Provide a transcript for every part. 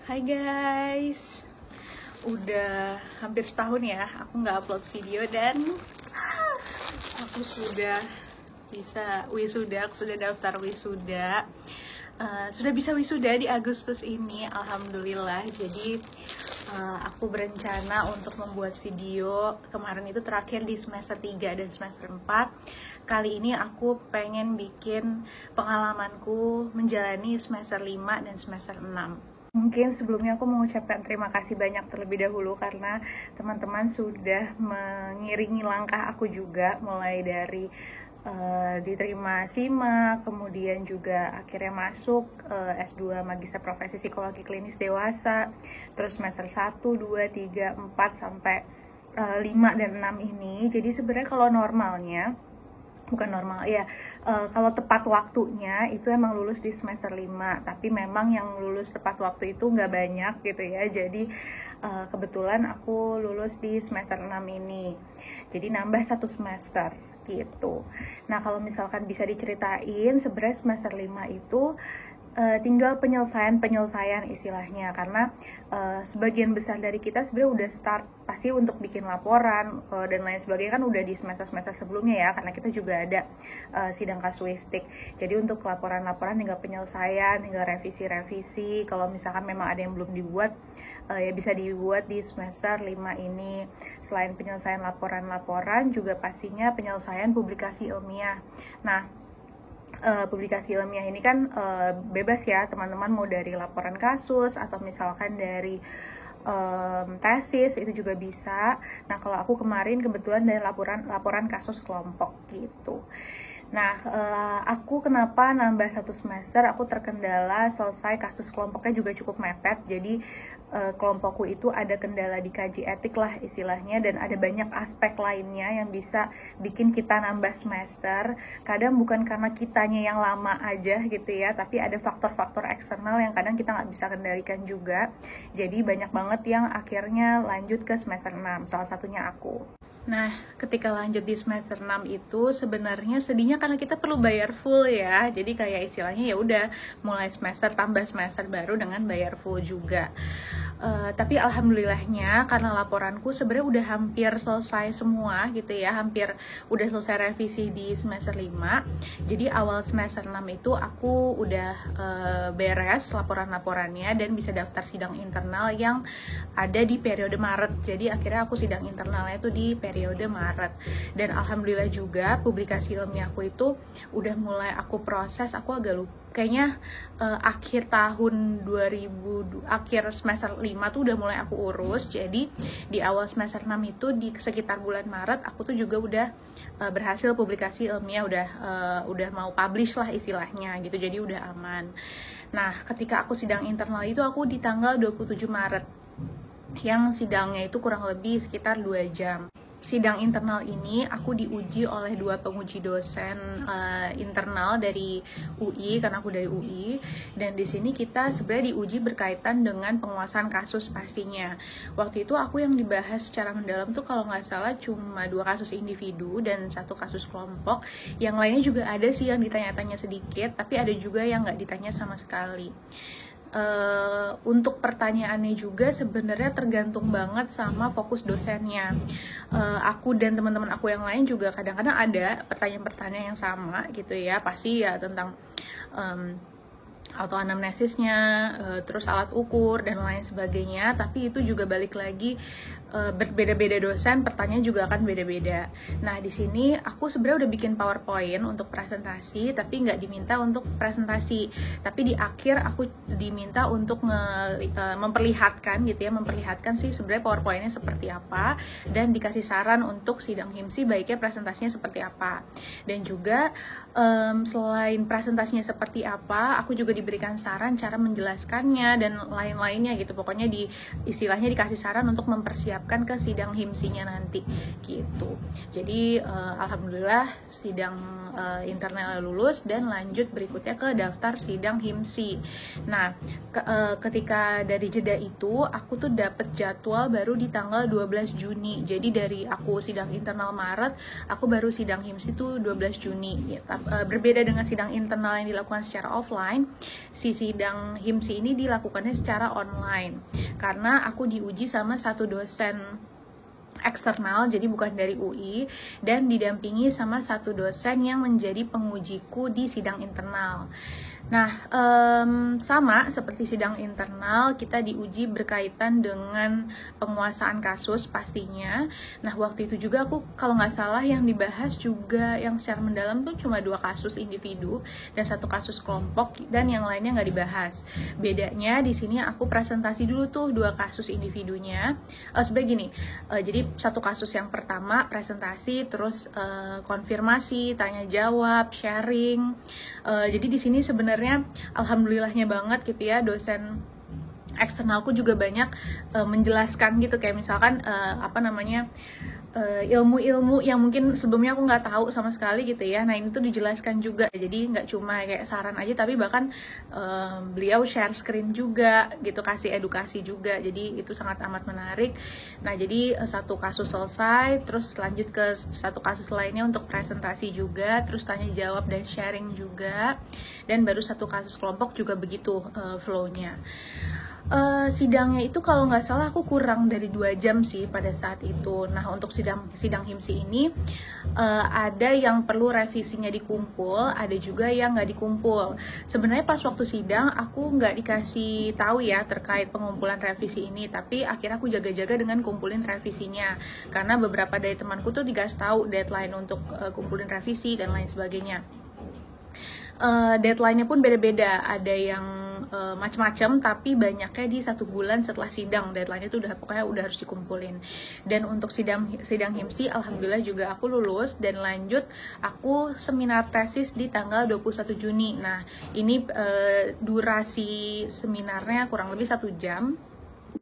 Hai guys, udah hampir setahun ya aku nggak upload video dan aku sudah bisa wisuda, aku sudah daftar wisuda. Sudah bisa wisuda di Agustus ini, alhamdulillah. Jadi aku berencana untuk membuat video. Kemarin itu terakhir di semester 3 dan semester 4. Kali ini aku pengen bikin pengalamanku menjalani semester 5 dan semester 6. Mungkin sebelumnya aku mengucapkan terima kasih banyak terlebih dahulu karena teman-teman sudah mengiringi langkah aku juga, mulai dari diterima SIMA, kemudian juga akhirnya masuk S2 Magister Profesi Psikologi Klinis Dewasa, terus semester 1, 2, 3, 4, sampai 5 dan 6 ini. Jadi sebenarnya kalau normalnya, bukan normal ya, kalau tepat waktunya itu emang lulus di semester 5, tapi memang yang lulus tepat waktu itu nggak banyak gitu ya. Jadi kebetulan aku lulus di semester 6 ini, jadi nambah 1 semester gitu. Nah, kalau misalkan bisa diceritain, sebenarnya semester 5 itu tinggal penyelesaian istilahnya, karena sebagian besar dari kita sebenarnya udah start pasti untuk bikin laporan dan lain sebagainya kan udah di semester sebelumnya ya, karena kita juga ada sidang kasuistik. Jadi untuk laporan-laporan tinggal penyelesaian, tinggal revisi. Kalau misalkan memang ada yang belum dibuat, ya bisa dibuat di semester 5 ini. Selain penyelesaian laporan-laporan, juga pastinya penyelesaian publikasi ilmiah. Nah, publikasi ilmiah ini kan bebas ya teman-teman, mau dari laporan kasus atau misalkan dari tesis itu juga bisa. Nah, kalau aku kemarin kebetulan dari laporan kasus kelompok gitu. Nah, aku kenapa nambah 1 semester? Aku terkendala selesai kasus kelompoknya juga cukup mepet. Jadi kelompokku itu ada kendala di kaji etik lah istilahnya, dan ada banyak aspek lainnya yang bisa bikin kita nambah semester. Kadang bukan karena kitanya yang lama aja gitu ya, tapi ada faktor-faktor eksternal yang kadang kita nggak bisa kendalikan juga. Jadi banyak banget yang akhirnya lanjut ke semester 6, salah satunya aku. Nah, ketika lanjut di semester 6 itu sebenarnya sedihnya karena kita perlu bayar full ya. Jadi kayak istilahnya ya udah mulai semester tambah semester baru dengan bayar full juga. Tapi alhamdulillahnya karena laporanku sebenarnya udah hampir selesai semua gitu ya, hampir udah selesai revisi di semester 5. Jadi awal semester 6 itu aku udah beres laporan-laporannya dan bisa daftar sidang internal yang ada di periode Maret. Jadi akhirnya aku sidang internalnya itu di periode Maret. Dan alhamdulillah juga publikasi ilmiahku itu udah mulai aku proses. Aku agak lupa, kayaknya akhir tahun 2000, akhir semester 5 tuh udah mulai aku urus. Jadi di awal semester 6 itu di sekitar bulan Maret aku tuh juga udah berhasil publikasi ilmiah, udah mau publish lah istilahnya gitu. Jadi udah aman. Nah, ketika aku sidang internal itu aku di tanggal 27 Maret. Yang sidangnya itu kurang lebih sekitar 2 jam. Sidang internal ini aku diuji oleh 2 penguji dosen internal dari UI, karena aku dari UI. Dan di sini kita sebenarnya diuji berkaitan dengan penguasaan kasus pastinya. Waktu itu aku yang dibahas secara mendalam tuh kalau nggak salah cuma 2 kasus individu dan 1 kasus kelompok. Yang lainnya juga ada sih yang ditanya-tanya sedikit, tapi ada juga yang nggak ditanya sama sekali. Untuk pertanyaannya juga sebenarnya tergantung banget sama fokus dosennya. Aku dan teman-teman aku yang lain juga kadang-kadang ada pertanyaan-pertanyaan yang sama gitu ya, pasti ya tentang autoanamnesisnya, terus alat ukur dan lain sebagainya. Tapi itu juga balik lagi berbeda-beda dosen, pertanyaan juga akan beda-beda. Nah, di sini aku sebenarnya udah bikin PowerPoint untuk presentasi, tapi nggak diminta untuk presentasi. Tapi di akhir aku diminta untuk memperlihatkan gitu ya, memperlihatkan sih sebenarnya PowerPoint-nya seperti apa, dan dikasih saran untuk sidang HIMSI baiknya presentasinya seperti apa. Dan juga selain presentasinya seperti apa, aku juga diberikan saran cara menjelaskannya dan lain-lainnya gitu. Pokoknya istilahnya dikasih saran untuk mempersiapkan ke sidang HIMSI-nya nanti gitu. Jadi alhamdulillah sidang internal lulus dan lanjut berikutnya ke daftar sidang HIMSI. Nah, ketika dari jeda itu aku tuh dapet jadwal baru di tanggal 12 Juni. Jadi dari aku sidang internal Maret, aku baru sidang HIMSI tuh 12 Juni. Ya, berbeda dengan sidang internal yang dilakukan secara offline. si sidang HIMSI ini dilakukannya secara online karena aku diuji sama satu dosen eksternal, jadi bukan dari UI, dan didampingi sama satu dosen yang menjadi pengujiku di sidang internal. Nah, sama seperti sidang internal, kita diuji berkaitan dengan penguasaan kasus pastinya. Nah, waktu itu juga aku kalau nggak salah yang dibahas juga yang secara mendalam tuh cuma 2 kasus individu dan 1 kasus kelompok, dan yang lainnya nggak dibahas. Bedanya di sini aku presentasi dulu tuh 2 kasus individunya. Sebenarnya gini, jadi 1 kasus yang pertama presentasi, terus konfirmasi, tanya jawab, sharing. Jadi di sini sebenarnya alhamdulillahnya banget gitu ya, dosen eksternalku juga banyak menjelaskan gitu, kayak misalkan ilmu-ilmu yang mungkin sebelumnya aku nggak tahu sama sekali gitu ya. Nah, ini tuh dijelaskan juga, jadi nggak cuma kayak saran aja, tapi bahkan beliau share screen juga gitu, kasih edukasi juga, jadi itu sangat amat menarik. Nah, jadi 1 kasus selesai, terus lanjut ke 1 kasus lainnya untuk presentasi juga, terus tanya jawab dan sharing juga, dan baru 1 kasus kelompok juga begitu flow-nya. Sidangnya itu kalau nggak salah aku kurang dari 2 jam sih pada saat itu. Nah, untuk sidang HIMSI ini ada yang perlu revisinya dikumpul, ada juga yang nggak dikumpul. Sebenarnya pas waktu sidang aku nggak dikasih tahu ya terkait pengumpulan revisi ini, tapi akhirnya aku jaga-jaga dengan kumpulin revisinya karena beberapa dari temanku tuh dikasih tahu deadline untuk kumpulin revisi dan lain sebagainya. Deadline-nya pun beda-beda, ada yang macam-macam, tapi banyaknya di 1 bulan setelah sidang deadline itu pokoknya udah harus dikumpulin. Dan untuk sidang HIMSI alhamdulillah juga aku lulus dan lanjut aku seminar tesis di tanggal 21 Juni. Nah, ini durasi seminarnya kurang lebih 1 jam.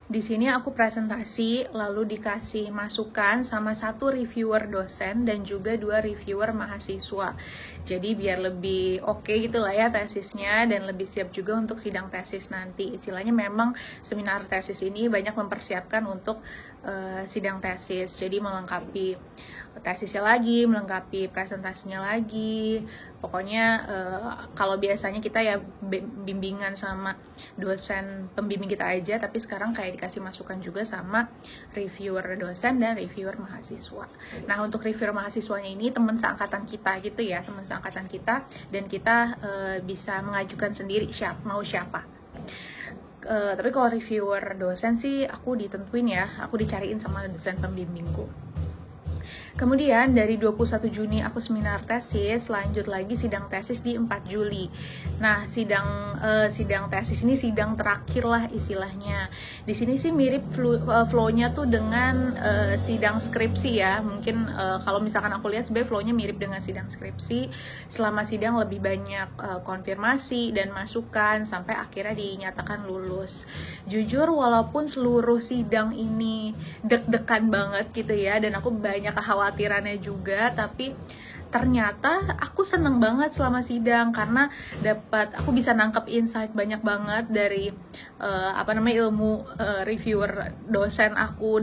Di sini aku presentasi, lalu dikasih masukan sama 1 reviewer dosen dan juga 2 reviewer mahasiswa. Jadi biar lebih oke gitu lah ya tesisnya, dan lebih siap juga untuk sidang tesis nanti. Istilahnya memang seminar tesis ini banyak mempersiapkan untuk sidang tesis. Jadi melengkapi tesisnya lagi, melengkapi presentasinya lagi. Pokoknya kalau biasanya kita ya bimbingan sama dosen pembimbing kita aja, tapi sekarang kayak dikasih masukan juga sama reviewer dosen dan reviewer mahasiswa. Nah, untuk reviewer mahasiswanya ini teman seangkatan kita gitu ya, teman seangkatan kita, dan kita bisa mengajukan sendiri mau siapa. Tapi kalau reviewer dosen sih aku ditentuin ya, aku dicariin sama dosen pembimbingku. Kemudian dari 21 Juni aku seminar tesis, lanjut lagi sidang tesis di 4 Juli. Nah, sidang tesis ini sidang terakhir lah istilahnya. Di sini sih mirip flow-nya tuh dengan sidang skripsi ya. Mungkin kalau misalkan aku lihat sebenarnya flow-nya mirip dengan sidang skripsi. Selama sidang lebih banyak konfirmasi dan masukan sampai akhirnya dinyatakan lulus. Jujur walaupun seluruh sidang ini deg-degan banget gitu ya, dan aku banyak kekhawatirannya juga, tapi ternyata aku seneng banget selama sidang karena aku bisa nangkep insight banyak banget dari ilmu reviewer dosen aku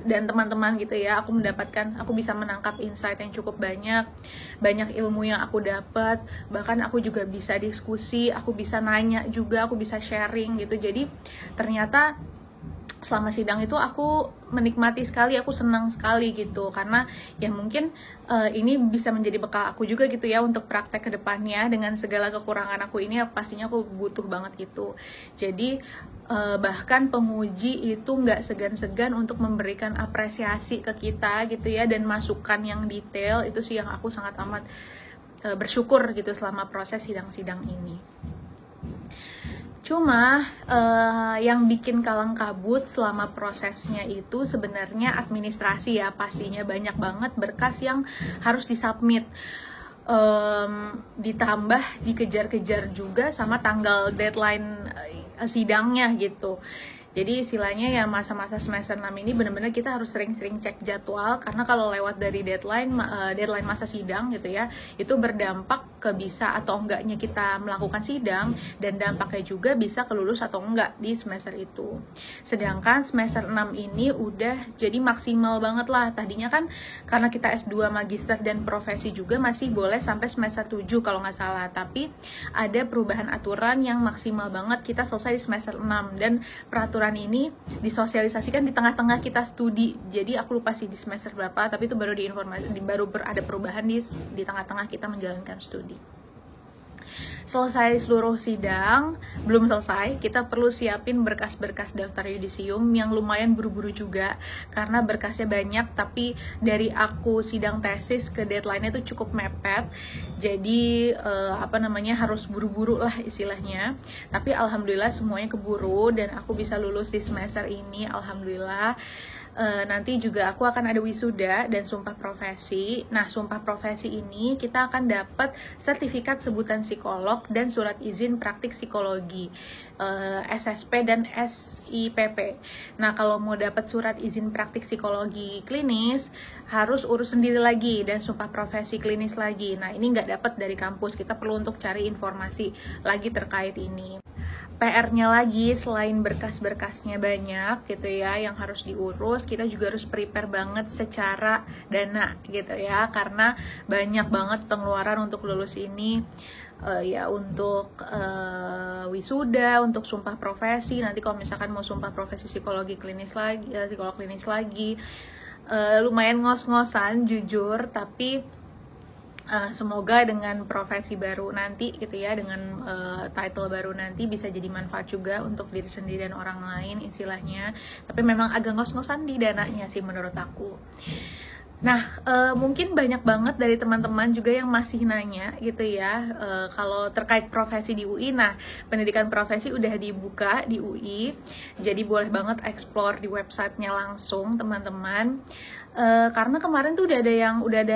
dan teman-teman gitu ya. Aku bisa menangkap insight yang cukup banyak ilmu yang aku dapat, bahkan aku juga bisa diskusi, aku bisa nanya juga, aku bisa sharing gitu. Jadi ternyata selama sidang itu aku menikmati sekali, aku senang sekali gitu, karena ya mungkin ini bisa menjadi bekal aku juga gitu ya untuk praktek kedepannya. Dengan segala kekurangan aku ini pastinya aku butuh banget itu. Jadi bahkan penguji itu nggak segan-segan untuk memberikan apresiasi ke kita gitu ya, dan masukan yang detail. Itu sih yang aku sangat amat bersyukur gitu selama proses sidang-sidang ini. Cuma yang bikin kalang kabut selama prosesnya itu sebenarnya administrasi ya, pastinya banyak banget berkas yang harus disubmit, ditambah dikejar-kejar juga sama tanggal deadline sidangnya gitu. Jadi istilahnya ya masa-masa semester 6 ini benar-benar kita harus sering-sering cek jadwal, karena kalau lewat dari deadline masa sidang gitu ya, itu berdampak ke bisa atau enggaknya kita melakukan sidang, dan dampaknya juga bisa ke lulus atau enggak di semester itu. Sedangkan semester 6 ini udah jadi maksimal banget lah. Tadinya kan karena kita S2 magister dan profesi juga masih boleh sampai semester 7 kalau nggak salah, tapi ada perubahan aturan yang maksimal banget kita selesai di semester 6, dan peraturan ini disosialisasikan di tengah-tengah kita studi. Jadi aku lupa sih di semester berapa, tapi itu baru ada perubahan di tengah-tengah kita menjalankan studi. Selesai seluruh sidang, belum selesai, kita perlu siapin berkas-berkas daftar yudisium yang lumayan buru-buru juga, karena berkasnya banyak, tapi dari aku sidang tesis ke deadline-nya itu cukup mepet, jadi harus buru-buru lah istilahnya. Tapi alhamdulillah semuanya keburu, dan aku bisa lulus di semester ini, alhamdulillah. Nanti juga aku akan ada wisuda dan sumpah profesi. Nah, sumpah profesi ini kita akan dapat sertifikat sebutan psikolog dan surat izin praktik psikologi, SSP dan SIPP. Nah, kalau mau dapat surat izin praktik psikologi klinis harus urus sendiri lagi, dan sumpah profesi klinis lagi. Nah, ini nggak dapat dari kampus, kita perlu untuk cari informasi lagi terkait ini. PR-nya lagi, selain berkas-berkasnya banyak gitu ya yang harus diurus, kita juga harus prepare banget secara dana gitu ya, karena banyak banget pengeluaran untuk lulus ini. Untuk wisuda, untuk sumpah profesi, nanti kalau misalkan mau sumpah profesi psikologi klinis lagi, psikolog klinis lagi, lumayan ngos-ngosan jujur, tapi semoga dengan profesi baru nanti gitu ya, dengan title baru nanti bisa jadi manfaat juga untuk diri sendiri dan orang lain istilahnya. Tapi memang agak ngos-ngosan di dananya sih menurut aku. Nah, mungkin banyak banget dari teman-teman juga yang masih nanya gitu ya, kalau terkait profesi di UI. Nah, pendidikan profesi udah dibuka di UI, jadi boleh banget explore di websitenya langsung teman-teman. Karena kemarin tuh udah ada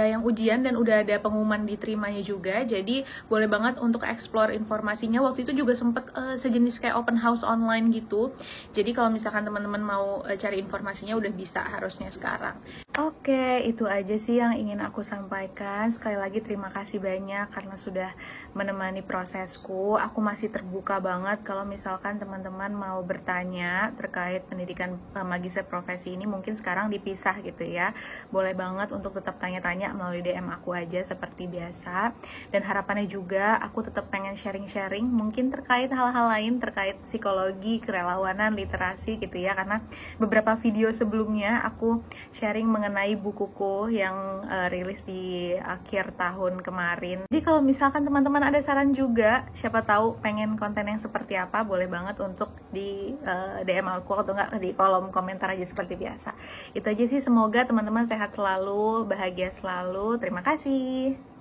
yang ujian dan udah ada pengumuman diterimanya juga, jadi boleh banget untuk explore informasinya. Waktu itu juga sempet sejenis kayak open house online gitu, jadi kalau misalkan teman-teman mau cari informasinya udah bisa harusnya sekarang. Oke, itu aja sih yang ingin aku sampaikan. Sekali lagi terima kasih banyak karena sudah menemani prosesku. Aku masih terbuka banget kalau misalkan teman-teman mau bertanya terkait pendidikan magister profesi ini, mungkin sekarang dipisah gitu ya. Boleh banget untuk tetap tanya-tanya melalui DM aku aja seperti biasa. Dan harapannya juga aku tetap pengen sharing-sharing mungkin terkait hal-hal lain, terkait psikologi, kerelawanan, literasi gitu ya. Karena beberapa video sebelumnya aku sharing mengenai bukuku yang rilis di akhir tahun kemarin. Jadi kalau misalkan teman-teman ada saran juga, siapa tahu pengen konten yang seperti apa, boleh banget untuk di DM aku atau enggak di kolom komentar aja seperti biasa. Itu aja sih, semoga teman-teman sehat selalu, bahagia selalu. Terima kasih.